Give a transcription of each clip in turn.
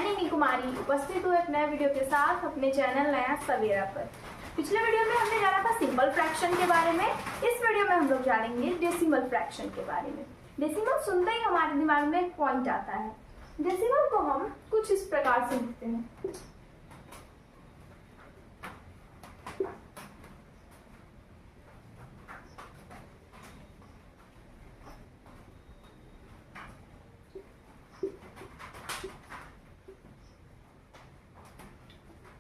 नैनी कुमारी उपस्थित हूँ एक नए वीडियो के साथ अपने चैनल नया सवेरा पर। पिछले वीडियो में हमने जाना था सिंपल फ्रैक्शन के बारे में। इस वीडियो में हम लोग जानेंगे डेसिमल फ्रैक्शन के बारे में। डेसिमल सुनते ही हमारे दिमाग में एक पॉइंट आता है। डेसिमल को हम कुछ इस प्रकार से लिखते हैं।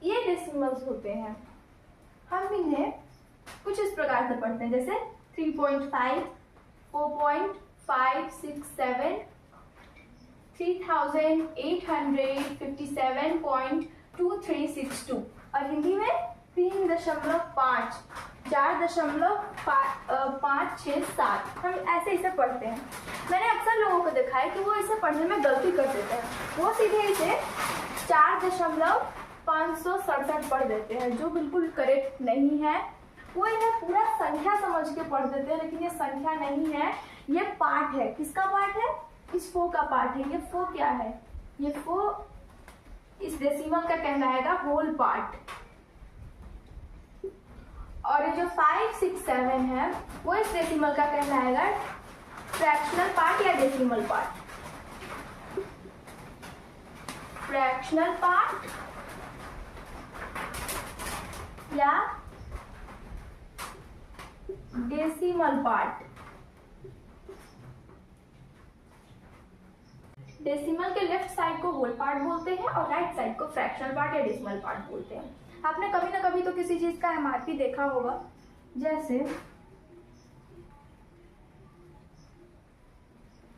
ये डेसिमल्स होते हैं, हम इन्हें कुछ इस प्रकार से पढ़ते हैं, जैसे 3.5, 4.567, 3857.2362 और हिंदी में 3.5, 4.567। हम ऐसे इसे पढ़ते हैं। मैंने अक्सर लोगों को देखा है कि वो इसे पढ़ने में गलती कर देते हैं। वो सीधे इसे 4.567 पढ़ देते हैं, जो बिल्कुल करेक्ट नहीं है। वो इन्हें पूरा संख्या समझ के पढ़ देते हैं, लेकिन ये संख्या नहीं है, ये पार्ट है। किसका पार्ट है? इस 4 का पार्ट है। ये 4 क्या है? ये 4 इस डेसिमल का कहलाएगा होल पार्ट। और ये जो 5, 6, 7 है वो इस डेसिमल का कहलाएगा फ्रैक्शनल पार्ट या डेसिमल पार्ट। फ्रैक्शनल पार्ट या डेसिमल पार्ट। डेसिमल के लेफ्ट साइड को होल पार्ट बोलते हैं और राइट साइड को फ्रैक्शनल पार्ट या डेसिमल पार्ट बोलते हैं। आपने कभी ना कभी तो किसी चीज का एमआरपी देखा होगा, जैसे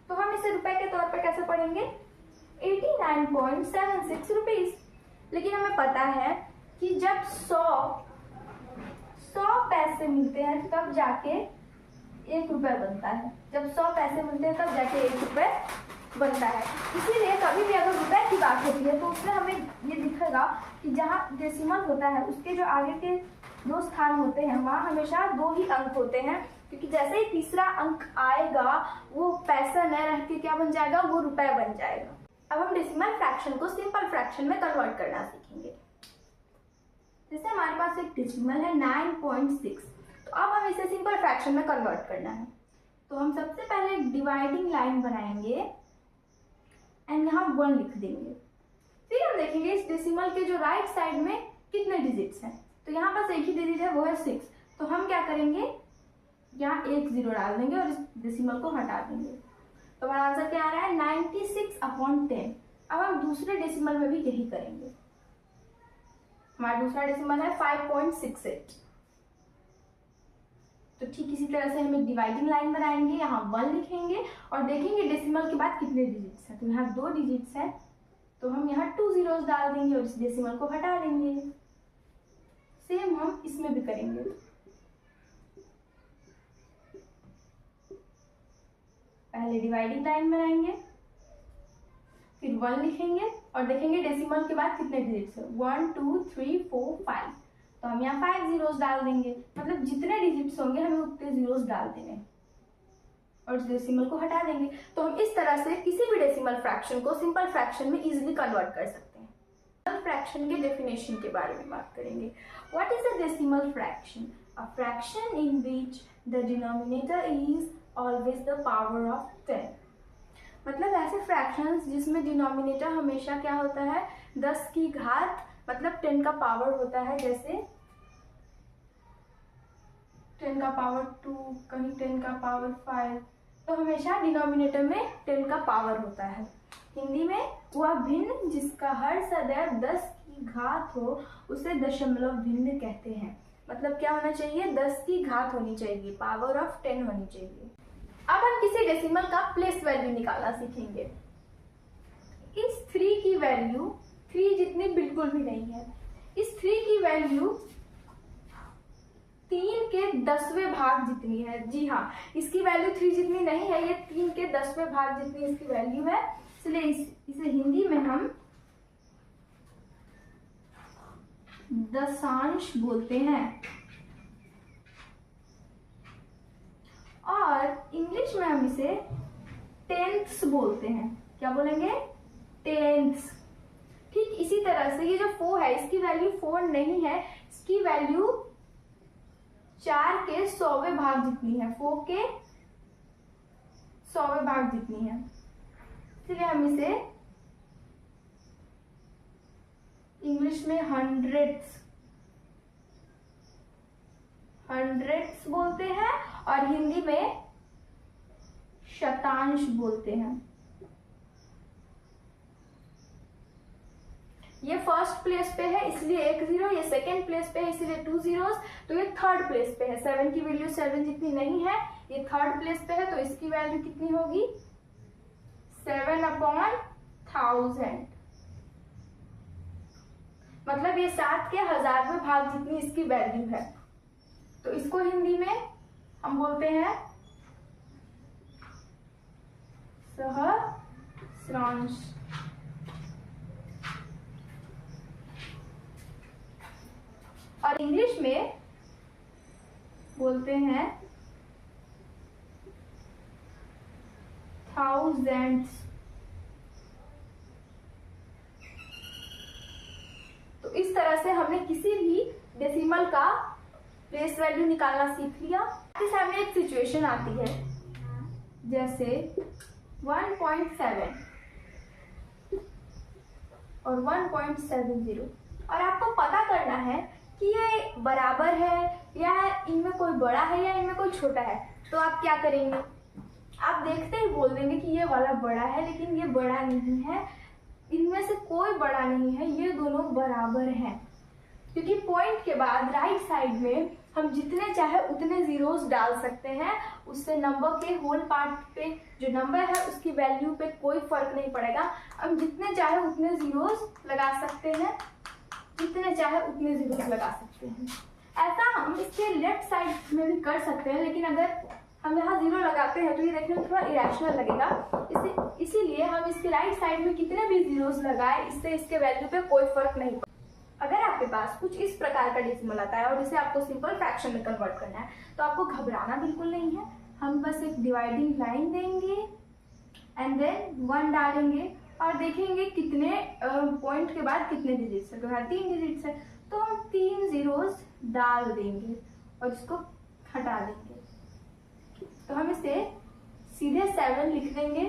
तो हम इसे रुपए के तौर पर कैसे पढ़ेंगे? 89.76 रुपीज। लेकिन हमें पता है कि जब 100 पैसे मिलते हैं तब जाके 1 रुपए बनता है। जब 100 पैसे मिलते हैं तब जाके 1 रुपए बनता है। इसीलिए कभी भी अगर रुपए की बात होती है तो उसमें हमें ये दिखेगा कि जहाँ डेसिमल होता है उसके जो आगे के 2 स्थान होते हैं वहाँ हमेशा 2 ही अंक होते हैं, क्योंकि जैसे ही तीसरा अंक आएगा वो पैसा न रह के क्या बन जाएगा? वो रुपए बन जाएगा। अब हम डेसिमल फ्रैक्शन को सिंपल फ्रैक्शन में कन्वर्ट करना सीखेंगे। जैसे हमारे पास एक डेसिमल है 9.6, तो अब हम इसे सिंपल फ्रैक्शन में कन्वर्ट करना है। तो हम सबसे पहले डिवाइडिंग लाइन बनाएंगे एंड यहाँ 1 लिख देंगे। फिर हम देखेंगे इस डेसिमल के जो राइट साइड में कितने डिजिट्स हैं। तो यहाँ पास एक ही डिजिट है, वो है 6। तो हम क्या करेंगे? यहाँ 1 0 डाल देंगे और इस डेसिमल को हटा देंगे। तो हमारा आंसर क्या आ रहा है? 96/10। अब हम दूसरे डेसिमल में भी यही करेंगे। हमारा दूसरा डेसिमल है 5.68। तो ठीक इसी तरह से हम एक डिवाइडिंग लाइन बनाएंगे, यहाँ 1 लिखेंगे और देखेंगे डेसिमल के बाद कितने डिजिट्स हैं। तो यहाँ 2 डिजिट्स हैं, तो हम यहाँ 2 zeros डाल देंगे और इस डेसिमल को हटा देंगे। सेम हम इसमें भी करेंगे। पहले डिवाइडिंग लाइन बनाएंगे, फिर 1 लिखेंगे और देखेंगे डेसिमल के बाद कितने डिजिट्स हैं। 1 2 3 4 5। तो हम यहाँ 5 zeros डाल देंगे, मतलब जितने डिजिट्स होंगे हमें उतने zeros डाल देंगे और इस डेसिमल को हटा देंगे। तो हम इस तरह से किसी भी डेसिमल फ्रैक्शन को सिंपल फ्रैक्शन में इजीली कन्वर्ट कर सकते हैं। डेसिमल फ्रैक्शन के डेफिनेशन के बारे में बात करेंगे। What is a decimal fraction? A fraction in which the denominator is always the power of 10। मतलब ऐसे फ्रैक्शंस जिसमें डिनोमिनेटर हमेशा क्या होता है? 10 की घात, मतलब 10 का पावर होता है। जैसे 10 का पावर 2, कहीं 10 का पावर 5। तो हमेशा डिनोमिनेटर में 10 का पावर होता है। हिंदी में वह भिन्न जिसका हर सदैव 10 की घात हो उसे दशमलव भिन्न कहते हैं। मतलब क्या होना चाहिए? 10 की घात होनी चाहिए, पावर ऑफ 10 होनी चाहिए। अब हम किसी डेसिमल का प्लेस वैल्यू निकालना सीखेंगे। इस 3 की वैल्यू 3 जितनी बिल्कुल भी नहीं है। इस 3 की वैल्यू 3 के 10वें भाग जितनी है। जी हाँ, इसकी वैल्यू 3 जितनी नहीं है, ये 3 के 10वें भाग जितनी इसकी वैल्यू है। इसलिए इसे हिंदी में हम दशांश बोलते हैं और इंग्लिश में हम इसे टेंथ्स बोलते हैं। क्या बोलेंगे? टेंथ्स। ठीक इसी तरह से ये जो 4 है इसकी वैल्यू 4 नहीं है, इसकी वैल्यू 4 के 100वें भाग जितनी है, 4 के 100वें भाग जितनी है। इसलिए हम इसे इंग्लिश में हंड्रेड्स बोलते हैं और हिंदी में शतांश बोलते हैं। ये फर्स्ट प्लेस पे है इसलिए 1 0, ये सेकेंड प्लेस पे है इसलिए 2 zeros, तो ये थर्ड प्लेस पे है। 7 की वैल्यू 7 जितनी नहीं है, ये थर्ड प्लेस पे है तो इसकी वैल्यू कितनी होगी 7/1000। मतलब ये 7 के 1000वें भाग जितनी इसकी वैल्यू है। तो इसको हिंदी में हम बोलते हैं सहस्रांश। और इंग्लिश में बोलते हैं थाउजेंड्स। तो इस तरह से हमने किसी भी डेसिमल का प्लेस वैल्यू निकालना सीख लिया। इसके सामने एक सिचुएशन आती है जैसे 1.7 और 1.70 और आपको पता करना है कि ये बराबर है या इनमें कोई बड़ा है या इनमें कोई छोटा है। तो आप क्या करेंगे, आप देखते ही बोल देंगे कि ये वाला बड़ा है, लेकिन ये बड़ा नहीं है, इनमें से कोई बड़ा नहीं है, ये दोनों बराबर हैं। क्योंकि पॉइंट के बाद राइट साइड में हम जितने चाहे उतने जीरोस डाल सकते हैं, उससे नंबर के होल पार्ट पे जो नंबर है उसकी वैल्यू पे कोई फर्क नहीं पड़ेगा। हम जितने चाहे उतने जीरोस लगा सकते हैं, जितने चाहे उतने जीरोस लगा सकते हैं। ऐसा हम इसके लेफ्ट साइड में भी कर सकते हैं, लेकिन अगर हम यहाँ 0 लगाते हैं तो ये देखने में थोड़ा इरेशनल लगेगा। इसीलिए हम इसके राइट साइड में कितने भी जीरोस लगाए, इससे इसके वैल्यू पे कोई फर्क नहीं पड़ता। अगर आपके पास कुछ इस प्रकार का डेसिमल आता है और इसे आपको सिंपल फ्रैक्शन में कन्वर्ट करना है तो आपको घबराना बिल्कुल नहीं है। हम बस एक डिवाइडिंग लाइन देंगे एंड देन 1 डालेंगे और देखेंगे कितने पॉइंट के बाद कितने डिजिट्स है। तो यहाँ 3 डिजिट्स है तो हम 3 जीरोस डाल देंगे और इसको हटा देंगे। तो हम इसे सीधे 7 लिख देंगे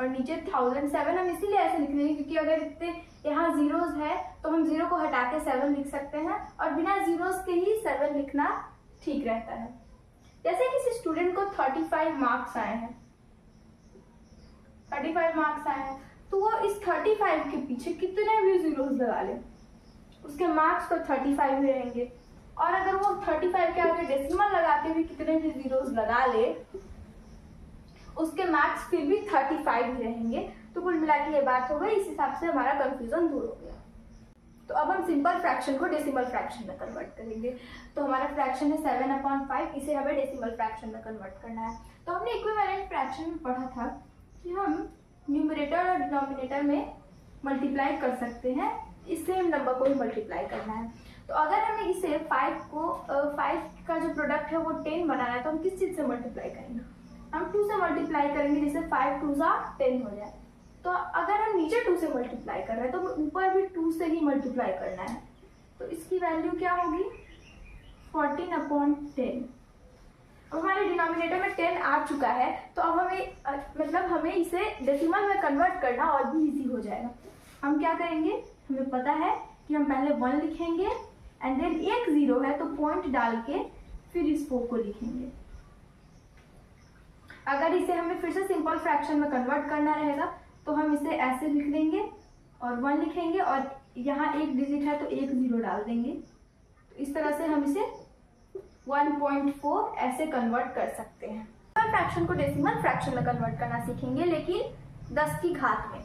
और नीचे 1007 हम इसीलिए ऐसे लिख देंगे क्योंकि अगर इतने यहाँ जीरोस है तो हम 0 को हटा के 7 लिख सकते हैं और बिना जीरोस के ही 7 लिखना ठीक रहता है। जैसे किसी स्टूडेंट को 35 मार्क्स आए हैं, 35 मार्क्स आए हैं तो वो इस 35 के पीछे कितने भी जीरोस लगा ले, उसके मार्क्स तो 35 ही रहेंगे। और अगर वो 35 के आगे डेसिमल लगाते हुए कितने भी जीरोस लगा ले, उसके मार्क्स फिर भी 35 ही रहेंगे। तो कुल मिला के ये बात हो गई। इस हिसाब से हमारा कंफ्यूजन दूर हो गया। तो अब हम सिंपल फ्रैक्शन को डेसिमल फ्रैक्शन में कन्वर्ट करेंगे। तो हमारा फ्रैक्शन है 7/5, इसे हमें डेसिमल फ्रैक्शन में कन्वर्ट करना है। तो हमने इक्विवेलेंट फ्रैक्शन में पढ़ा था कि हम न्यूमरेटर और डिनोमिनेटर में मल्टीप्लाई कर सकते हैं, इस सेम नंबर को ही मल्टीप्लाई करना है। तो अगर हमें इसे 5 का जो प्रोडक्ट है वो 10 बनाना है तो हम किस चीज़ से मल्टीप्लाई करेंगे, हम 2 से मल्टीप्लाई करेंगे जिससे 5 2 10 हो जाए। तो अगर हम नीचे 2 से मल्टीप्लाई कर रहे हैं तो हमें ऊपर भी 2 से ही मल्टीप्लाई करना है। तो इसकी वैल्यू क्या होगी 14/10। अब हमारे डिनोमिनेटर में 10 आ चुका है तो अब हमें हमें इसे डेसिमल में कन्वर्ट करना और भी इजी हो जाएगा। हम क्या करेंगे, हमें पता है कि हम पहले 1 लिखेंगे एंड देन एक 0 है तो पॉइंट डाल के फिर इस 4 को लिखेंगे। अगर इसे हमें फिर से सिंपल फ्रैक्शन में कन्वर्ट करना रहेगा तो हम इसे ऐसे लिख देंगे और 1 लिखेंगे और यहाँ एक डिजिट है तो एक 0 डाल देंगे। तो इस तरह से हम इसे 1.4 ऐसे कन्वर्ट कर सकते हैं। सिंपल फ्रैक्शन को डेसिमल फ्रैक्शन में कन्वर्ट करना सीखेंगे, लेकिन 10 की घात में,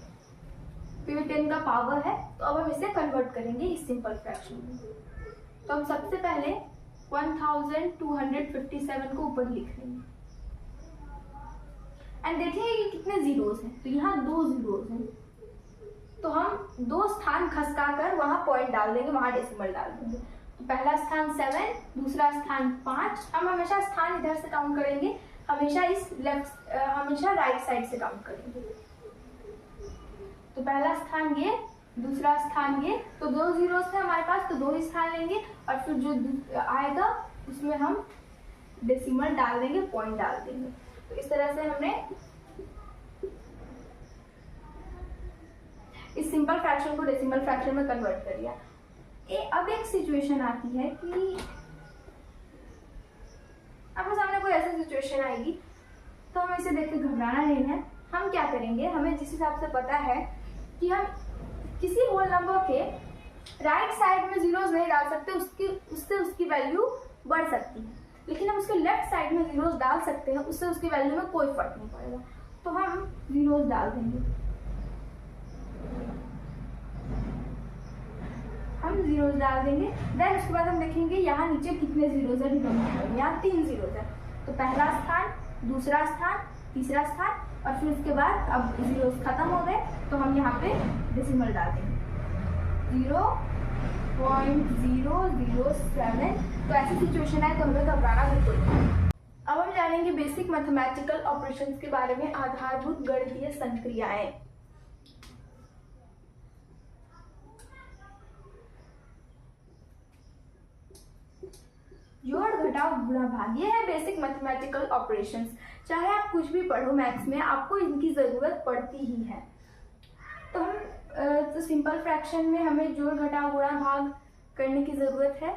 क्योंकि 10 का पावर है। तो अब हम इसे कन्वर्ट करेंगे इस सिंपल फ्रैक्शन में। तो हम सबसे पहले 1257 को ऊपर लिख लेंगे एंड देखेंगे कि कितने जीरोस हैं। तो यहाँ 2 जीरोस हैं तो हम 2 स्थान खसका कर वहाँ पॉइंट डाल देंगे, वहाँ डेसिमल डाल देंगे। तो पहला स्थान 7, दूसरा स्थान 5। हम हमेशा स्थान इधर से काउंट करेंगे, हमेशा राइट साइड से काउंट करेंगे। तो पहला स्थान ये, दूसरा स्थान ये, तो 2 जीरोस है हमारे पास, तो 2 ही स्थान लेंगे और फिर जो आएगा उसमें हम डेसिमल डाल देंगे, पॉइंट डाल देंगे। तो इस तरह से हमने इस सिंपल फ्रैक्शन को डेसिमल फ्रैक्शन में कन्वर्ट कर दिया। अब एक सिचुएशन आती है कि आपके सामने कोई ऐसी सिचुएशन आएगी, तो हमें इसे देख के घबराना नहीं है। हम क्या करेंगे, हमें जिस हिसाब से पता है कि हम किसी होल नंबर के राइट साइड में जीरोस नहीं डाल सकते, उससे उसकी वैल्यू बढ़ सकती है, लेकिन हम उसके लेफ्ट साइड में जीरोस डाल सकते हैं, उससे उसकी वैल्यू में कोई फर्क नहीं पड़ेगा। तो हम जीरोस डाल देंगे, हम जीरोस डाल देंगे। देन उसके बाद हम देखेंगे यहाँ नीचे कितने जीरोस है, यहाँ 3 जीरोस है। तो पहला स्थान, दूसरा स्थान, तीसरा स्थान और फिर उसके बाद अब जीरोस खत्म हो गए, तो हम यहाँ पे डेसिमल डाल देंगे 0.007। तो ऐसी सिचुएशन है तो हमें घबराना बिल्कुल नहीं। अब हम जानेंगे बेसिक मैथमेटिकल ऑपरेशंस के बारे में, आधारभूत गणितीय संक्रियाएं। जोड़ घटाव गुणा भाग, ये है बेसिक मैथमेटिकल ऑपरेशंस। चाहे आप कुछ भी पढ़ो मैथ्स में, आपको इनकी जरूरत पड़ती ही है। तो हम तो सिंपल फ्रैक्शन में हमें जोड़ घटाव गुणा भाग करने की जरूरत है।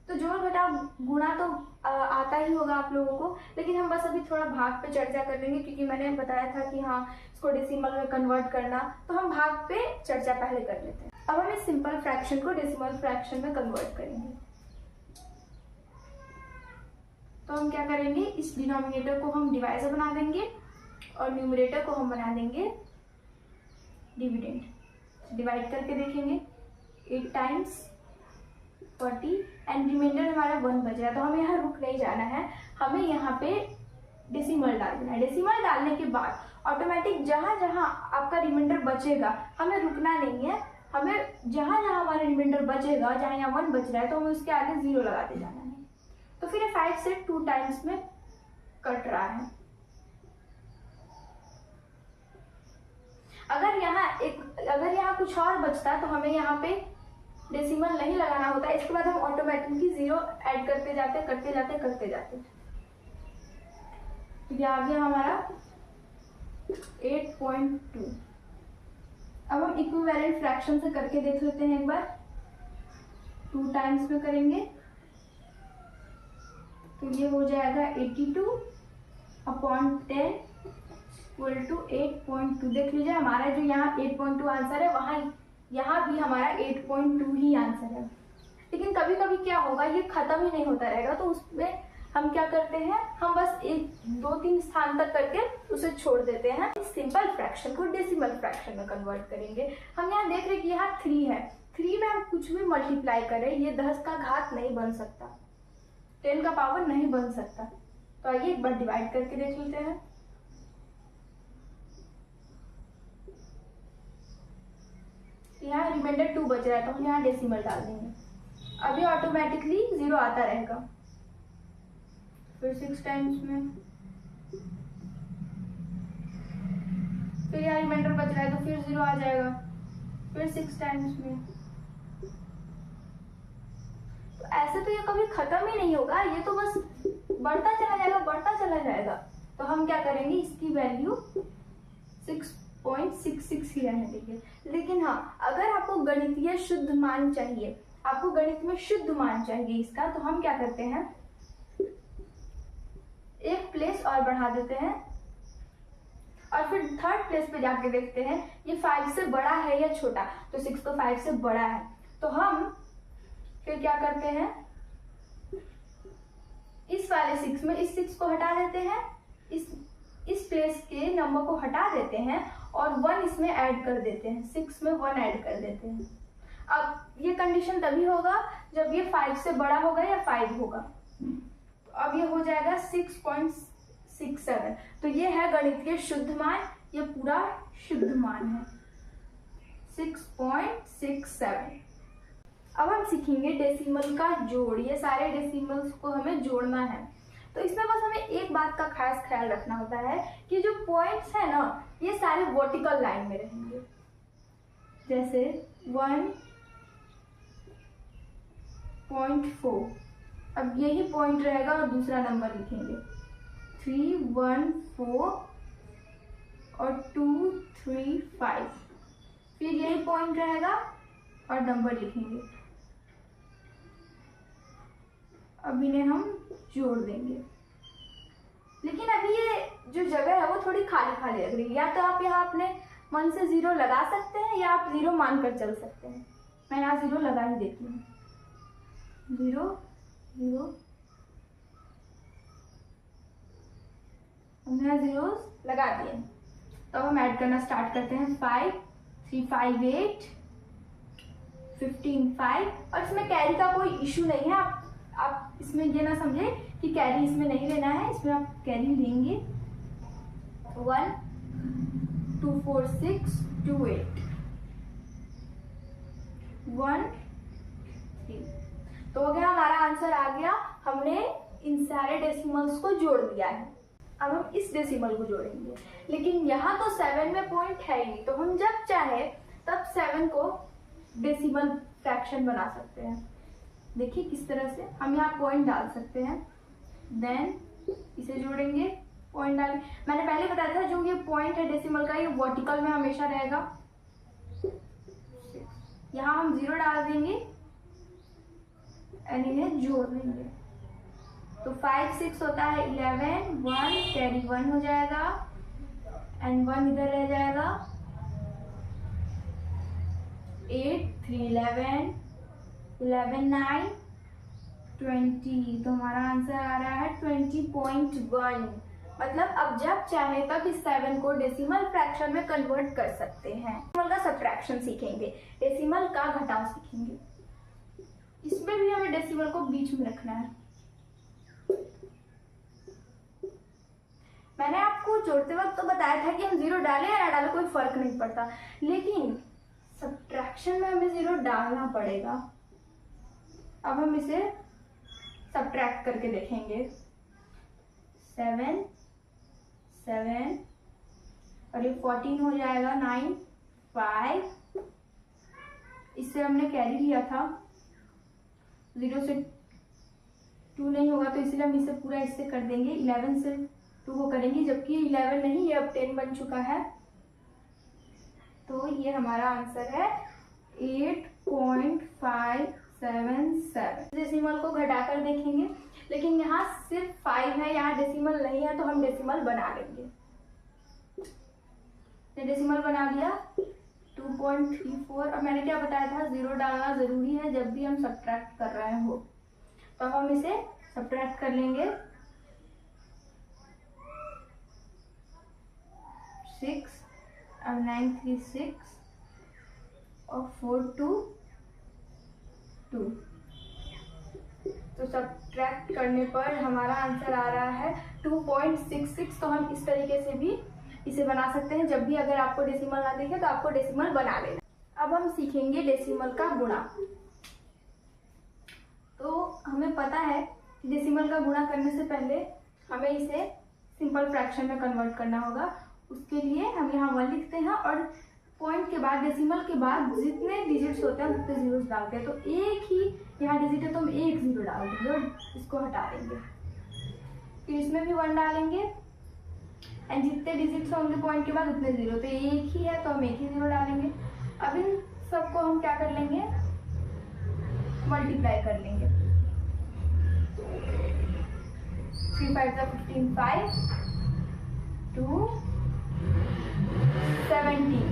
तो जोड़ घटाव गुणा तो आता ही होगा आप लोगों को, लेकिन हम बस अभी थोड़ा भाग पे चर्चा कर लेंगे, क्योंकि मैंने बताया था कि हाँ इसको डेसिमल में कन्वर्ट करना, तो हम भाग पे चर्चा पहले कर लेते हैं। अब हम इस सिंपल फ्रैक्शन को डेसिमल फ्रैक्शन में कन्वर्ट करेंगे। तो हम क्या करेंगे, इस डिनोमिनेटर को हम डिवाइजर बना देंगे और न्यूमरेटर को हम बना देंगे डिविडेंड। डिवाइड करके देखेंगे 8 टाइम्स 40 एंड रिमाइंडर हमारा 1 बच रहा है। तो हमें यहाँ रुक नहीं जाना है, हमें यहाँ पे डेसिमल डाल देना है। डेसिमल डालने के बाद ऑटोमेटिक जहाँ जहाँ आपका रिमाइंडर बचेगा, हमें रुकना नहीं है, हमें जहाँ जहाँ हमारा रिमाइंडर बचेगा, जहाँ यहाँ 1 बच रहा है तो हमें उसके आगे 0 लगाते जाना है। तो फिर 5 से 2 टाइम्स में कट रहा है। अगर यहाँ कुछ और बचता तो हमें यहाँ पे डेसिमल नहीं लगाना होता। इसके बाद हम ऑटोमेटिकली 0 ऐड करते जाते। तो ये आ गया हमारा 8.2। अब हम इक्विवेलेंट फ्रैक्शन से करके देख लेते हैं एक बार। 2 टाइम्स में करेंगे तो ये हो जाएगा 82/10 इक्वल टू 8.2। देख लीजिए हमारा जो यहाँ 8.2 आंसर है, वहाँ यहाँ भी हमारा 8.2 ही आंसर है। लेकिन कभी कभी क्या होगा, ये खत्म ही नहीं होता रहेगा, तो उसमें हम क्या करते हैं, हम बस 1-2-3 स्थान तक करके उसे छोड़ देते हैं। सिंपल फ्रैक्शन को डेसिमल फ्रैक्शन में कन्वर्ट करेंगे। हम यहाँ देख रहे हैं कि यहाँ 3 है, 3 में हम कुछ भी मल्टीप्लाई करें, ये 10 का घात नहीं बन सकता, 10 का पावर नहीं बन सकता। तो आइए एक बार डिवाइड करके देख लेते हैं। यहाँ रिमाइंडर 2 बच रहा है तो हम यहाँ डेसिमल डाल देंगे। अभी ऑटोमेटिकली 0 आता रहेगा। फिर 6 टाइम्स में, फिर यहाँ रिमाइंडर बच रहा है तो फिर 0 आ जाएगा, फिर 6 टाइम्स में। तो ऐसे तो ये कभी खत्म ही नहीं होगा, ये तो बस बढ़ता चला जाएगा। तो हम क्या करेंगे, इसकी वैल्यू 6.66 ही रहने देंगे। लेकिन हाँ, अगर आपको गणितीय शुद्ध मान चाहिए, आपको गणित में शुद्ध मान चाहिए इसका, तो हम क्या करते हैं, एक प्लेस और बढ़ा देते हैं और फिर 3rd प्लेस पे जाके देखते हैं ये 5 से बड़ा है या छोटा। तो 6 तो 5 से बड़ा है, तो हम फिर क्या करते हैं, इस वाले 6 में इस 6 को हटा देते हैं, इस प्लेस के नंबर को हटा देते हैं और 1 इसमें ऐड कर देते हैं, 6 में 1 ऐड कर देते हैं। अब ये कंडीशन तभी होगा जब ये 5 से बड़ा होगा या 5 होगा। तो अब ये हो जाएगा 6.67। तो ये है गणितीय शुद्ध मान, ये पूरा शुद्ध मान है 6.67। अब हम सीखेंगे डेसिमल का जोड़। ये सारे डेसिमल्स को हमें जोड़ना है। तो इसमें बस हमें एक बात का खास ख्याल रखना होता है कि जो पॉइंट्स है ना ये सारे वर्टिकल लाइन में रहेंगे। जैसे 1.4, अब यही पॉइंट रहेगा और दूसरा नंबर लिखेंगे 3, 1, 4 और 2, 3, 5, फिर यही पॉइंट रहेगा और नंबर लिखेंगे। अब इन्हें हम जोड़ देंगे। लेकिन अभी ये जो जगह है वो थोड़ी खाली खाली लग रही है, या तो आप यहाँ अपने मन से 0 लगा सकते हैं या आप 0 मानकर चल सकते हैं। मैं यहाँ 0 लगा ही देती हूँ। 0, 0, हमने यहाँ 0 लगा दिए। तो अब हम ऐड करना स्टार्ट करते हैं। 5, 3, 5, 8, 15, 5। और इसमें कैरी का कोई इशू नहीं है। आप इसमें ये ना समझे कि कैरी इसमें नहीं लेना है, इसमें आप कैरी लेंगे। 1, 2, 4, 6, 2, 8, 1, 3। तो हो गया, हमारा आंसर आ गया। हमने इन सारे डेसिमल्स को जोड़ दिया है। अब हम इस डेसिमल को जोड़ेंगे, लेकिन यहाँ तो 7 में पॉइंट है ही नहीं, तो हम जब चाहे तब 7 को डेसिमल फ्रैक्शन बना सकते हैं। देखिए किस तरह से हम यहाँ पॉइंट डाल सकते हैं, देन इसे जोड़ेंगे, पॉइंट डालें। मैंने पहले बताया था जो ये पॉइंट है डेसिमल का ये वर्टिकल में हमेशा रहेगा। यहाँ हम 0 डाल देंगे एंड इन्हें जोड़ देंगे। तो 5, 6 होता है 11, 1 कैरी 1 हो जाएगा एंड 1 इधर रह जाएगा। 8, 3, 11, 11, 9, 20। तो हमारा आंसर आ रहा है 20.1। मतलब अब जब चाहे तब इस 7 को डेसिमल फ्रैक्शन में कन्वर्ट कर सकते हैं। डेसिमल का सब्ट्रैक्शन सीखेंगे, डेसिमल का घटाव सीखेंगे। इसमें भी हमें डेसिमल को बीच में रखना है। मैंने आपको जोड़ते वक्त तो बताया था कि हम 0 डालें या ना डालें कोई फर्क नहीं पड़ता, लेकिन सब्ट्रैक्शन में हमें 0 डालना पड़ेगा। अब हम इसे सब्ट्रैक्ट करके देखेंगे। 7, 7 और ये 14 हो जाएगा। 9, 5, इससे हमने कैरी लिया था। 0 से 2 नहीं होगा तो इसलिए हम इसे पूरा इससे कर देंगे। 11 से 2 को करेंगे, जबकि 11 नहीं, ये अब 10 बन चुका है। तो ये हमारा आंसर है 8.577। डेसिमल को घटाकर देखेंगे, लेकिन यहाँ सिर्फ 5 है, यहाँ डेसिमल नहीं है, तो हम डेसिमल बना लेंगे। डेसिमल बना लिया 2.34। और मैंने क्या बताया था, 0 डालना जरूरी है जब भी हम सब्ट्रैक्ट कर रहे हो। तो अब हम इसे सब्ट्रैक्ट कर लेंगे। 6 और 9, 3, 6 और 4, 2, 2। तो सब्ट्रैक्ट करने पर हमारा आंसर आ रहा है 2.66। तो हम इस तरीके से भी इसे बना सकते हैं। जब भी अगर आपको डेसिमल ना दिखे तो आपको डेसिमल बना लेना। अब हम सीखेंगे डेसिमल का गुणा। तो हमें पता है कि डेसिमल का गुणा करने से पहले हमें इसे सिंपल फ्रैक्शन में कन्वर्ट करना होगा। उसके लिए हम यहाँ 1 लिखते हैं और पॉइंट के बाद, डेसिमल के बाद जितने डिजिट्स होते हैं उतने जीरोस डालते हैं। तो एक ही यहाँ डिजिट है तो हम 1 0 डाल देंगे और इसको हटा देंगे। फिर इसमें भी 1 डालेंगे एंड जितने डिजिट्स होंगे पॉइंट के बाद उतने 0। तो एक ही है तो हम 1 ही 0 डालेंगे। अब इन सबको हम क्या कर लेंगे, मल्टीप्लाई कर लेंगे। 3 5 15, 5, 2 17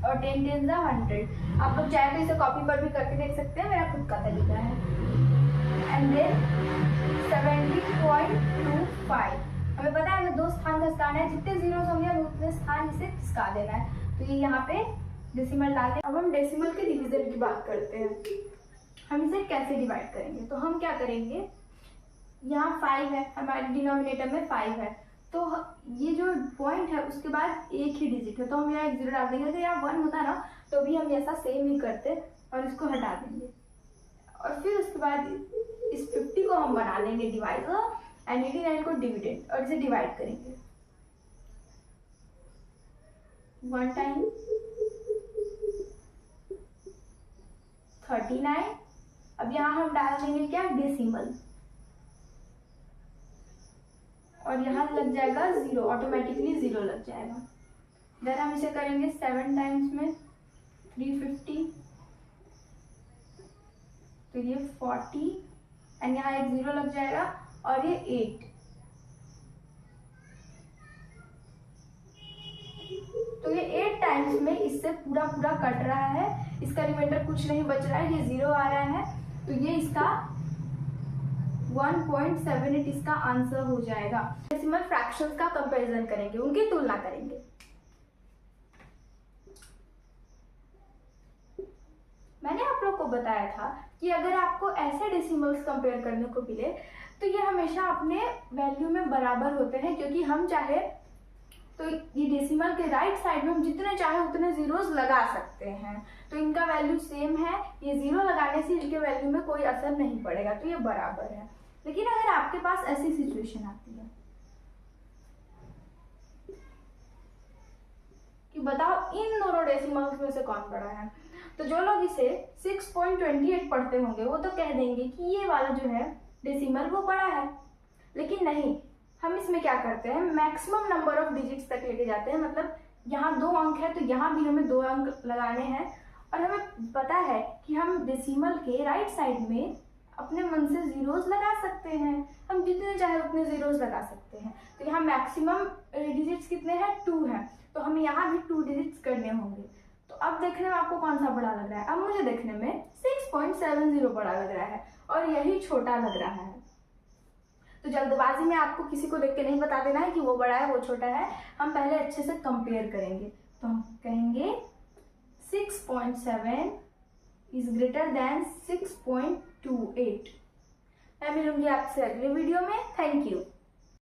और 10 10 100। आप लोग चाहे तो इसे कॉपी पर भी करके देख सकते हैं, मेरा खुद का तरीका है। And then 70.25। हमें पता है हमें 2 स्थान घसकाना है, जितने जीरोस होंगे हमें उतने स्थान इसे घिसका देना है। तो ये यहाँ पे डेसिमल डालते हैं। अब हम डेसिमल के डिवीजन की बात करते हैं। हम इसे कैसे डिवाइड करेंगे, तो हम क्या करेंगे, यहाँ 5 है, हमारे डिनोमिनेटर में 5 है, तो ये जो पॉइंट है उसके बाद एक ही डिजिट है, तो हम यहाँ 1 0 डाल देंगे। अगर यहाँ 1 होता ना तो भी हम ऐसा सेम ही करते और इसको हटा देंगे और फिर उसके बाद इस 50 को हम बना लेंगे डिवाइजर एंड 89 को डिविडेंड और इसे डिवाइड करेंगे 1 टाइम 39। अब यहाँ हम डाल देंगे क्या, डेसिमल, और यहाँ लग जाएगा 0, ऑटोमेटिकली 0 लग जाएगा। देन हम इसे करेंगे 7 टाइम्स में 350, तो ये 40 एंड यहाँ एक 0 लग जाएगा और ये 8, तो ये 8 टाइम्स में इससे पूरा कट रहा है, इसका रिमाइंडर कुछ नहीं बच रहा है, ये 0 आ रहा है, तो ये इसका 1.78 इसका आंसर हो जाएगा। डेसिमल फ्रैक्शंस का कंपैरिजन करेंगे, उनकी तुलना करेंगे। मैंने आप लोग को बताया था कि अगर आपको ऐसे डेसिमल्स कंपेयर करने को मिले तो ये हमेशा अपने वैल्यू में बराबर होते हैं, क्योंकि हम चाहे तो ये डेसिमल के राइट साइड में हम जितने चाहे उतने जीरोस लगा सकते हैं, तो इनका वैल्यू सेम है, ये 0 लगाने से इनके वैल्यू में कोई असर नहीं पड़ेगा, तो ये बराबर है। लेकिन अगर आपके पास ऐसी सिचुएशन आती है कि बताओ इन दोनों डेसिमल्स में से कौन बड़ा है, तो जो लोग इसे 6.28 पढ़ते होंगे वो तो कह देंगे कि ये वाला जो है डेसिमल वो बड़ा है। लेकिन नहीं, हम इसमें क्या करते हैं, मैक्सिमम नंबर ऑफ डिजिट्स तक लेके जाते हैं, मतलब यहाँ 2 अंक है तो यहाँ भी हमें 2 अंक लगाने हैं, और हमें पता है कि हम डेसिमल के राइट साइड में अपने मन से जीरोस लगा सकते हैं, हम जितने चाहे उतने जीरोस लगा सकते हैं। तो यहाँ मैक्सिमम डिजिट्स कितने हैं, 2 हैं, तो हमें यहाँ भी 2 डिजिट्स करने होंगे। तो अब देखने में आपको कौन सा बड़ा लग रहा है, अब मुझे देखने में 6.70 बड़ा लग रहा है और यही छोटा लग रहा है। तो जल्दबाजी में आपको किसी को देख के नहीं बता देना है कि वो बड़ा है वो छोटा है, हम पहले अच्छे से कंपेयर करेंगे। तो हम कहेंगे 6.7 इज ग्रेटर देन 6.28। मैं मिलूंगी आपसे अगले वीडियो में। Thank you.